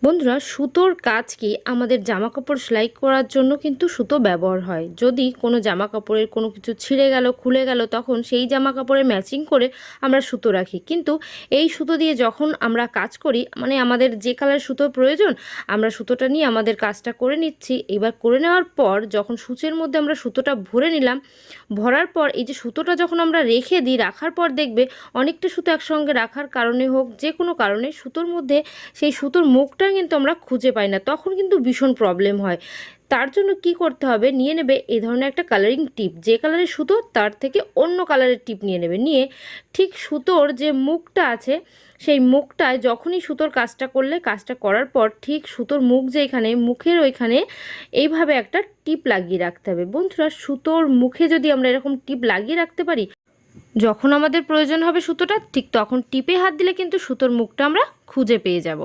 বন্ধুরা, সুতোর কাজ কি আমাদের জামা কাপড় সেলাই করার জন্য কিন্তু সুতো ব্যবহার হয়। যদি কোনো জামা কাপড়ের কোনো কিছু ছিঁড়ে গেল, খুলে গেল, তখন সেই জামা কাপড়ে ম্যাচিং করে আমরা সুতো রাখি। কিন্তু এই সুতো দিয়ে যখন আমরা কাজ করি, মানে আমাদের যে কালার সুতোর প্রয়োজন আমরা সুতোটা নিয়ে আমাদের কাজটা করে নিচ্ছি। এবার করে নেওয়ার পর যখন সূচের মধ্যে আমরা সুতোটা ভরে নিলাম, ভরার পর এই যে সুতোটা যখন আমরা রেখে দিই, রাখার পর দেখবে অনেকটা সুতো একসঙ্গে রাখার কারণে হোক, যে কোনো কারণে সুতোর মধ্যে সেই সুতোর মুখটা কিন্তু আমরা খুঁজে পাই না, তখন কিন্তু ভীষণ প্রবলেম হয়। তার জন্য কি করতে হবে, নিয়ে নেবে এই ধরনের একটা কালারিং টিপ, যে কালারের সুতো তার থেকে অন্য কালারের টিপ নিয়ে নেবে, নিয়ে ঠিক সুতোর যে মুখটা আছে সেই মুখটায় যখনই সুতোর কাজটা করলে, কাজটা করার পর ঠিক সুতোর মুখ যেখানে, মুখের ওইখানে এইভাবে একটা টিপ লাগিয়ে রাখতে হবে। বন্ধুরা, সুতোর মুখে যদি আমরা এরকম টিপ লাগিয়ে রাখতে পারি, যখন আমাদের প্রয়োজন হবে সুতোটা, ঠিক তখন টিপে হাত দিলে কিন্তু সুতোর মুখটা আমরা খুঁজে পেয়ে যাব।